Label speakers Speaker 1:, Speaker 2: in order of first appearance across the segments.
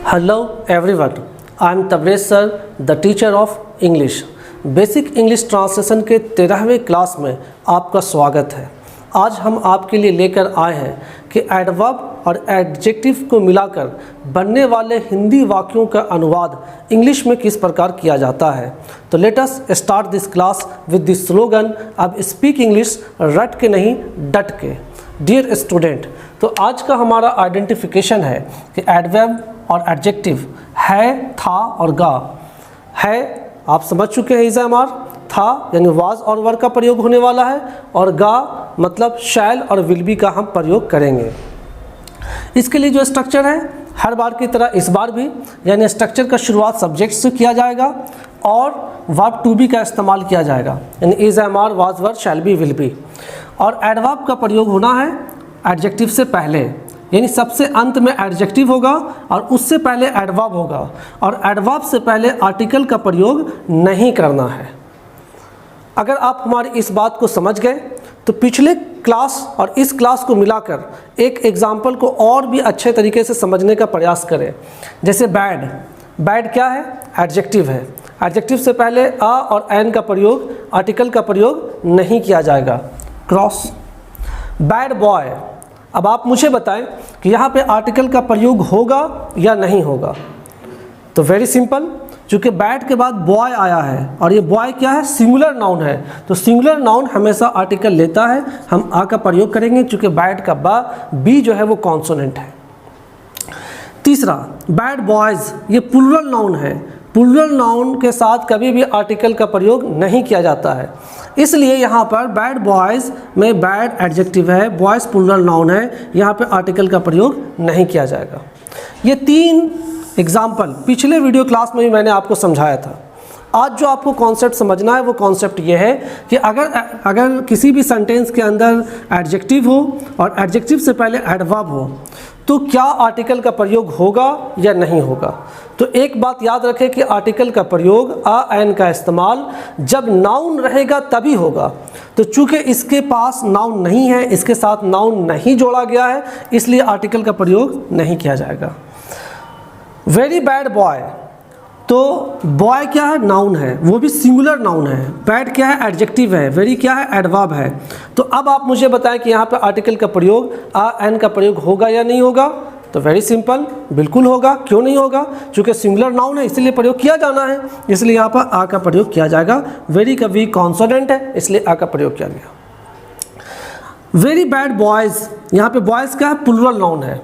Speaker 1: Hello everyone, I am Tabrez sir, the teacher of English. Basic English translation के 13वें class में आपका स्वागत है। आज हम आपके लिए लेकर आए हैं कि एडवर्ब और एडजेक्टिव को मिलाकर बनने वाले हिंदी वाक्यों का अनुवाद इंग्लिश में किस प्रकार किया जाता है। तो let us start this class with this slogan, अब स्पीक इंग्लिश रट के नहीं डट के। डियर स्टूडेंट, तो आज का हमारा आइडेंटिफिकेशन है कि एडवर्ब और एडजेक्टिव है, था और गा। है आप समझ चुके हैं, इज़ था यानी वाज और वर का प्रयोग होने वाला है, और गा मतलब शैल और विल बी का हम प्रयोग करेंगे। इसके लिए जो स्ट्रक्चर है हर बार की तरह इस बार भी, यानी स्ट्रक्चर का शुरुआत सब्जेक्ट से किया जाएगा और वर्ब टू बी का इस्तेमाल किया जाएगा, यानी is was were shall be will be. और एडवर्ब का प्रयोग होना है एडजेक्टिव से पहले, यानी सबसे अंत में एडजेक्टिव होगा और उससे पहले एडवर्ब होगा, और एडवर्ब से पहले आर्टिकल का प्रयोग नहीं करना है। अगर आप हमारी इस बात को समझ गए तो पिछले क्लास और इस क्लास को मिलाकर एक एग्जाम्पल को और भी अच्छे तरीके से समझने का प्रयास करें। जैसे बैड, बैड क्या है? एडजेक्टिव है। एडजेक्टिव से पहले आ और एन का प्रयोग, आर्टिकल का प्रयोग नहीं किया जाएगा। क्रॉस। बैड बॉय, अब आप मुझे बताएं कि यहाँ पे आर्टिकल का प्रयोग होगा या नहीं होगा। तो वेरी सिंपल, चूँकि बैड के बाद बॉय आया है और ये बॉय क्या है? सिंगुलर नाउन है, तो सिंगुलर नाउन हमेशा आर्टिकल लेता है, हम आ का प्रयोग करेंगे, चूँकि बैड का बी जो है वो कॉन्सोनेंट है। तीसरा, बैड बॉयज़, ये प्लूरल नाउन है। प्लूरल नाउन के साथ कभी भी आर्टिकल का प्रयोग नहीं किया जाता है, इसलिए यहाँ पर बैड बॉयज़ में बैड एडजेक्टिव है, बॉयज़ प्लूरल नाउन है, यहाँ पे आर्टिकल का प्रयोग नहीं किया जाएगा। ये तीन एग्जाम्पल पिछले वीडियो क्लास में भी मैंने आपको समझाया था। आज जो आपको कॉन्सेप्ट समझना है वो कॉन्सेप्ट ये है कि अगर किसी भी सेंटेंस के अंदर एडजेक्टिव हो और एडजेक्टिव से पहले एडवर्ब हो तो क्या आर्टिकल का प्रयोग होगा या नहीं होगा। तो एक बात याद रखें कि आर्टिकल का प्रयोग आ एन का इस्तेमाल जब नाउन रहेगा तभी होगा। तो चूँकि इसके पास नाउन नहीं है, इसके साथ नाउन नहीं जोड़ा गया है, इसलिए आर्टिकल का प्रयोग नहीं किया जाएगा। वेरी बैड बॉय, तो बॉय क्या है? नाउन है, वो भी सिंगुलर नाउन है। बैड क्या है? एडजेक्टिव है। वेरी क्या है? एडवर्ब है। तो अब आप मुझे बताएं कि यहाँ पे आर्टिकल का प्रयोग आ एन का प्रयोग होगा या नहीं होगा। तो वेरी सिंपल, बिल्कुल होगा। क्यों नहीं होगा? क्योंकि सिंगुलर नाउन है, इसलिए प्रयोग किया जाना है, इसलिए यहाँ पर आ का प्रयोग किया जाएगा। वेरी का वी कॉन्सोनेंट है, इसलिए आ का प्रयोग किया गया। वेरी बैड बॉयज़, यहाँ पे बॉयज़ क्या है? प्लूरल नाउन है।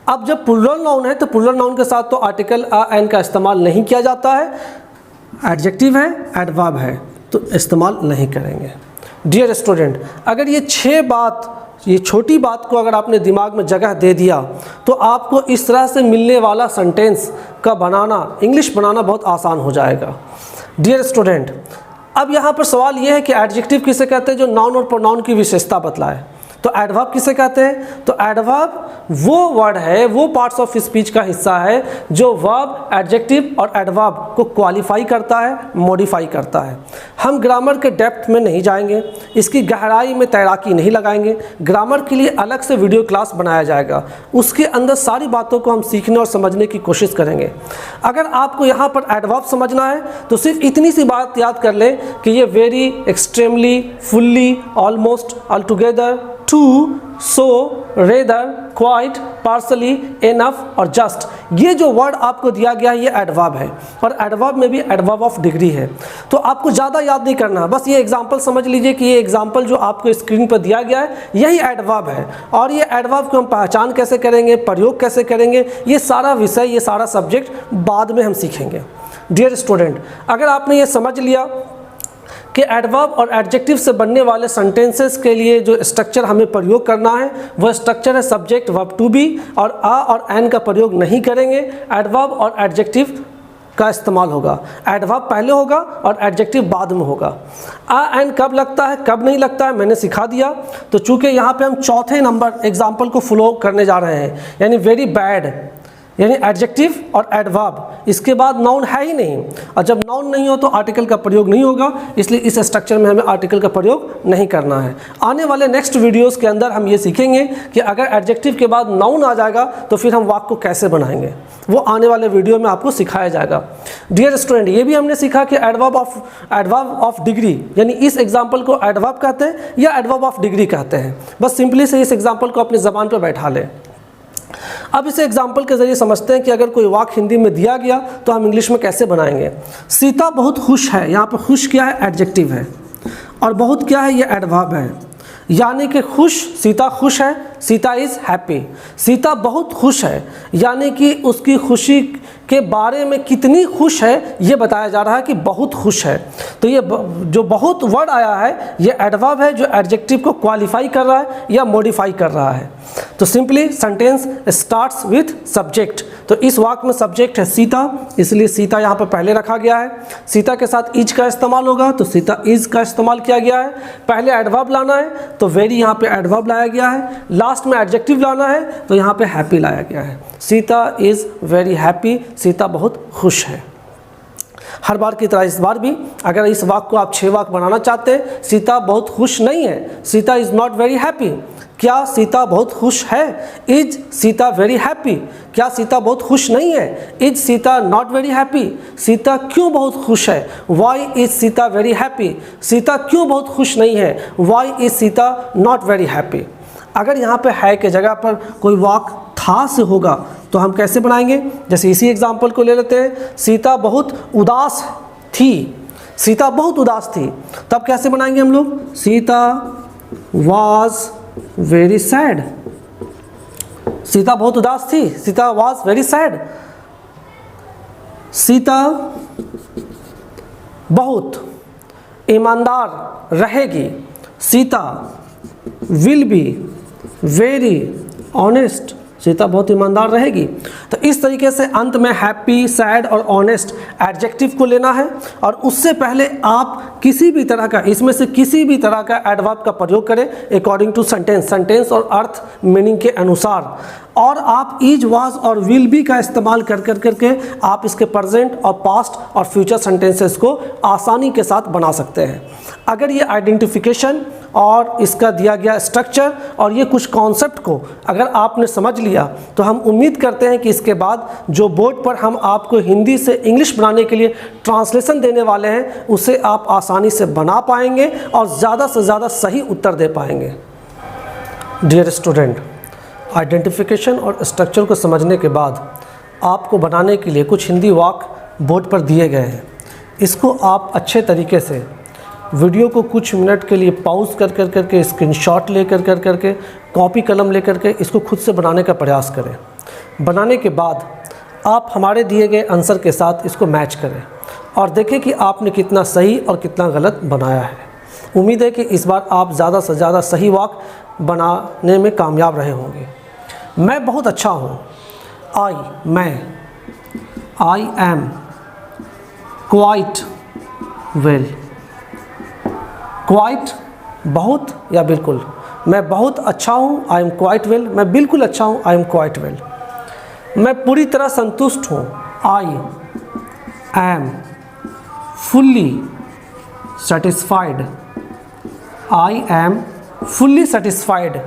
Speaker 1: अब जब प्लूरल नाउन है तो प्लूरल नाउन के साथ तो आर्टिकल आ एन का इस्तेमाल नहीं किया जाता है, एडजेक्टिव है, एडवर्ब है, तो इस्तेमाल नहीं करेंगे। डियर स्टूडेंट, अगर ये छोटी बात को अगर आपने दिमाग में जगह दे दिया तो आपको इस तरह से मिलने वाला सेंटेंस का बनाना, इंग्लिश बनाना बहुत आसान हो जाएगा। डियर स्टूडेंट, अब यहाँ पर सवाल ये है कि एडजेक्टिव किसे कहते हैं? जो नाउन और प्रोनाउन की विशेषता बतलाए। तो एडवर्ब किसे कहते हैं? तो एडवर्ब वो वर्ड है, वो पार्ट्स ऑफ स्पीच का हिस्सा है जो वर्ब, एडजेक्टिव और एडवर्ब को क्वालिफाई करता है, मॉडिफाई करता है। हम ग्रामर के डेप्थ में नहीं जाएंगे, इसकी गहराई में तैराकी नहीं लगाएंगे। ग्रामर के लिए अलग से वीडियो क्लास बनाया जाएगा, उसके अंदर सारी बातों को हम सीखने और समझने की कोशिश करेंगे। अगर आपको यहाँ पर एडवर्ब समझना है तो सिर्फ इतनी सी बात याद कर लें कि ये very, extremely, fully, almost, altogether, too, so, rather, quite, partly, enough और जस्ट, ये जो वर्ड आपको दिया गया है ये एडवर्ब है, और एडवर्ब में भी एडवर्ब ऑफ डिग्री है। तो आपको ज़्यादा याद नहीं करना, बस ये एग्जांपल समझ लीजिए कि ये एग्जांपल जो आपको स्क्रीन पर दिया गया है यही एडवर्ब है, और ये एडवर्ब को हम पहचान कैसे करेंगे, प्रयोग कैसे करेंगे, ये सारा विषय, ये सारा सब्जेक्ट बाद में हम सीखेंगे। डियर स्टूडेंट, अगर आपने ये समझ लिया कि एडवर्ब और एडजेक्टिव से बनने वाले सेंटेंसेस के लिए जो स्ट्रक्चर हमें प्रयोग करना है वह स्ट्रक्चर है सब्जेक्ट, वर्ब टू बी, और आ और एन का प्रयोग नहीं करेंगे, एडवर्ब और एडजेक्टिव का इस्तेमाल होगा। एडवर्ब पहले होगा और एडजेक्टिव बाद में होगा। आ एन कब लगता है, कब नहीं लगता है, मैंने सिखा दिया। तो चूँकि यहाँ पे हम चौथे नंबर एग्जाम्पल को फॉलो करने जा रहे हैं, यानी वेरी बैड, यानी एडजेक्टिव और एडवर्ब, इसके बाद नाउन है ही नहीं, और जब नाउन नहीं हो तो आर्टिकल का प्रयोग नहीं होगा, इसलिए इस स्ट्रक्चर में हमें आर्टिकल का प्रयोग नहीं करना है। आने वाले नेक्स्ट वीडियोस के अंदर हम ये सीखेंगे कि अगर एडजेक्टिव के बाद नाउन आ जाएगा तो फिर हम वाक्य को कैसे बनाएंगे, वो आने वाले वीडियो में आपको सिखाया जाएगा। डियर स्टूडेंट, ये भी हमने सीखा कि एडवर्ब ऑफ डिग्री, यानी इस एग्जाम्पल को एडवर्ब कहते हैं या एडवर्ब ऑफ डिग्री कहते हैं। बस सिंपली से इस एग्जाम्पल को अपनी ज़बान पर बैठा लें। अब इस एग्जाम्पल के ज़रिए समझते हैं कि अगर कोई वाक्य हिंदी में दिया गया तो हम इंग्लिश में कैसे बनाएंगे। सीता बहुत खुश है, यहाँ पर खुश क्या है, एडजेक्टिव है, और बहुत क्या है, ये एडवर्ब है, यानी कि खुश, सीता खुश है, सीता इज़ हैप्पी। सीता बहुत खुश है यानी कि उसकी खुशी के बारे में कितनी खुश है ये बताया जा रहा है कि बहुत खुश है। तो ये जो बहुत वर्ड आया है ये एडवर्ब है जो एडजेक्टिव को क्वालिफाई कर रहा है या मॉडिफाई कर रहा है। तो simply sentence starts with subject, तो इस वाक्य में सब्जेक्ट है सीता, इसलिए सीता यहाँ पर पहले रखा गया है। सीता के साथ इज का इस्तेमाल होगा तो सीता इज का इस्तेमाल किया गया है। पहले एडवर्ब लाना है तो वेरी यहाँ पे एडवर्ब लाया गया है। लास्ट में एडजेक्टिव लाना है तो यहाँ पे हैप्पी लाया गया है। Sita is very happy, Sita बहुत खुश है। हर बार की तरह इस बार भी अगर इस वाक्य को आप 6 वाक्य बनाना चाहते हैं, सीता बहुत खुश नहीं है, Sita is not very happy. क्या सीता बहुत खुश है, इज सीता वेरी हैप्पी। क्या सीता बहुत खुश नहीं है, is Sita not very happy. Sita क्यों बहुत खुश है, why is Sita very happy. Sita क्यों बहुत खुश नहीं है, why is Sita not very happy. अगर यहाँ पे है के जगह पर कोई वाक्य था से होगा तो हम कैसे बनाएंगे, जैसे इसी एग्जाम्पल को ले लेते हैं, सीता बहुत उदास थी, सीता बहुत उदास थी, तब कैसे बनाएंगे हम लोग, Sita was very sad. Sita बहुत उदास थी, Sita was very sad. Sita बहुत ईमानदार रहेगी, Sita will be very honest. Sita बहुत ईमानदार रहेगी। तो इस तरीके से अंत में हैप्पी, सैड और ऑनेस्ट एडजेक्टिव को लेना है और उससे पहले आप किसी भी तरह का, इसमें से किसी भी तरह का एडवर्ब का प्रयोग करें अकॉर्डिंग टू सेंटेंस, सेंटेंस और अर्थ मीनिंग के अनुसार। और आप इज, वाज और विल बी का इस्तेमाल कर करके आप इसके प्रेजेंट और पास्ट और फ्यूचर सेंटेंसेस को आसानी के साथ बना सकते हैं। अगर ये आइडेंटिफिकेशन और इसका दिया गया स्ट्रक्चर और ये कुछ कॉन्सेप्ट को अगर आपने समझ लिया तो हम उम्मीद करते हैं कि इसके बाद जो बोर्ड पर हम आपको हिंदी से इंग्लिश बनाने के लिए ट्रांसलेशन देने वाले हैं उसे आप आसानी से बना पाएंगे और ज़्यादा से ज़्यादा सही उत्तर दे पाएंगे। डियर स्टूडेंट, आइडेंटिफिकेशन और स्ट्रक्चर को समझने के बाद आपको बनाने के लिए कुछ हिंदी वाक्य बोर्ड पर दिए गए हैं। इसको आप अच्छे तरीके से वीडियो को कुछ मिनट के लिए पॉज कर करके स्क्रीनशॉट ले करके कॉपी कलम ले करके इसको खुद से बनाने का प्रयास करें। बनाने के बाद आप हमारे दिए गए आंसर के साथ इसको मैच करें और देखें कि आपने कितना सही और कितना गलत बनाया है। उम्मीद है कि इस बार आप ज़्यादा से ज़्यादा सही वाक्य बनाने में कामयाब रहे होंगे। मैं बहुत अच्छा हूँ, आई, मैं, I am quite well. Quite बहुत या बिल्कुल, मैं बहुत अच्छा हूँ, आई एम क्वाइट वेल। मैं बिल्कुल अच्छा हूँ, आई एम क्वाइट वेल। मैं पूरी तरह संतुष्ट हूँ, I am fully satisfied. I am fully satisfied.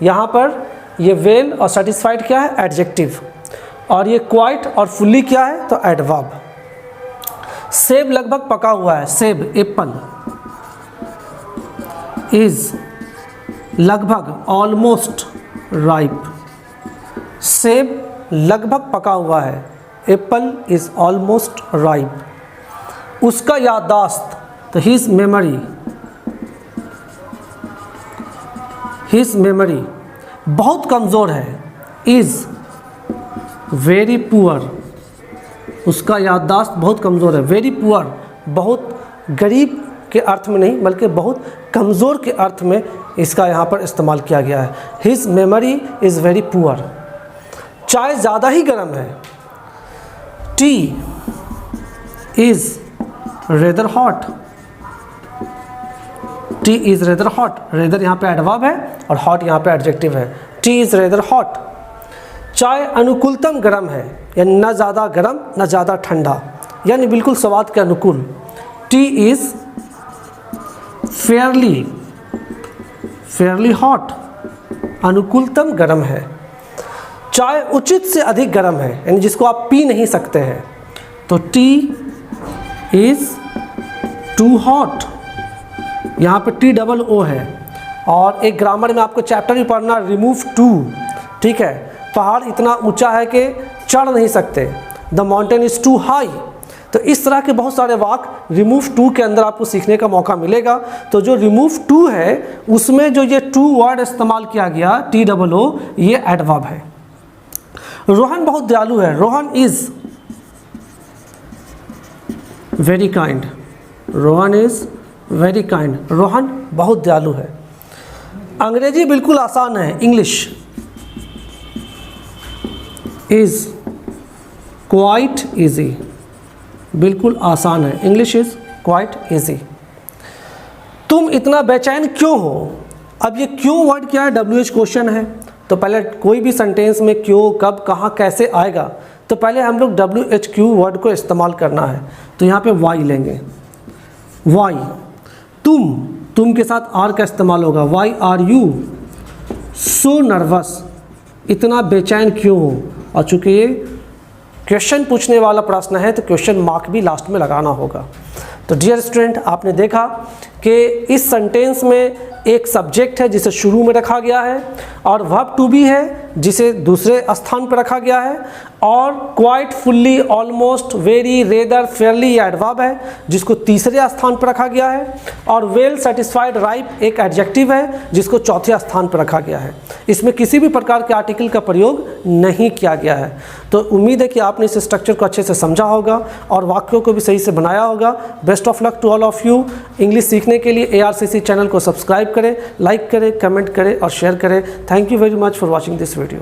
Speaker 1: यहाँ पर ये वेल और सेटिस्फाइड क्या है, एडजेक्टिव, और ये क्वाइट और फुल्ली क्या है, तो एडवर्ब। सेब लगभग पका हुआ है, सेब एप्पल इज लगभग ऑलमोस्ट राइप। सेब लगभग पका हुआ है, एप्पल इज ऑलमोस्ट राइप। उसका याददाश्त, तो हिज मेमोरी, हिज मेमोरी बहुत कमज़ोर है, इज वेरी पुअर। उसका याददाश्त बहुत कमज़ोर है, वेरी पुअर बहुत गरीब के अर्थ में नहीं बल्कि बहुत कमज़ोर के अर्थ में इसका यहाँ पर इस्तेमाल किया गया है। His memory is very poor. चाय ज़्यादा ही गर्म है, T is rather hot. T is rather hot, rather यहाँ पे एडवर्ब है और हॉट यहाँ पे एडजेक्टिव है। T is rather hot. चाय अनुकूलतम गर्म है, यानी न ज़्यादा गर्म न ज़्यादा ठंडा, यानी बिल्कुल स्वाद के अनुकूल। टी इज़ फेयरली हॉट, अनुकूलतम गर्म है। चाय उचित से अधिक गर्म है, यानी जिसको आप पी नहीं सकते हैं, तो टी इज़ टू हॉट, यहाँ पे TOO है। और एक ग्रामर में आपको चैप्टर भी पढ़ना, रिमूव टू, ठीक है। पहाड़ इतना ऊंचा है कि चढ़ नहीं सकते, the mountain is too high. तो इस तरह के बहुत सारे वाक्य रिमूव टू के अंदर आपको सीखने का मौका मिलेगा। तो जो रिमूव टू है उसमें जो ये टू वर्ड इस्तेमाल किया गया TOO, ये एडवर्ब है। रोहन बहुत दयालु है, Rohan is very kind, Rohan is very kind, Rohan बहुत दयालु है। अंग्रेजी बिल्कुल आसान है, इंग्लिश इज़ क्वाइट ईजी, बिल्कुल आसान है, इंग्लिश इज़ क्वाइट ईजी। तुम इतना बेचैन क्यों हो? अब ये क्यों वर्ड क्या है? WH क्वेश्चन है, तो पहले कोई भी सेंटेंस में क्यों, कब, कहाँ, कैसे आएगा, तो पहले हम लोग WHQ वर्ड को इस्तेमाल करना है। तो यहाँ पे वाई लेंगे, वाई। तुम के साथ आर का इस्तेमाल होगा, why are you so nervous, इतना बेचैन क्यों हो। और चूँकि ये क्वेश्चन पूछने वाला प्रश्न है तो क्वेश्चन मार्क भी लास्ट में लगाना होगा। तो डियर स्टूडेंट, आपने देखा कि इस सेंटेंस में एक सब्जेक्ट है जिसे शुरू में रखा गया है, और वर्ब टू बी है जिसे दूसरे स्थान पर रखा गया है, और quite, fully, almost, very, rather, Fairlie adverb है जिसको तीसरे स्थान पर रखा गया है, और वेल, सेटिस्फाइड, राइप एक एडजेक्टिव है जिसको चौथे स्थान पर रखा गया है। इसमें किसी भी प्रकार के आर्टिकल का प्रयोग नहीं किया गया है। तो उम्मीद है कि आपने इस स्ट्रक्चर को अच्छे से समझा होगा और वाक्यों को भी सही से बनाया होगा। Best of luck to all of you. English सीखने के लिए ARCC चैनल को सब्सक्राइब करें, लाइक करें, कमेंट करें और शेयर करें। Thank you very much for watching this video.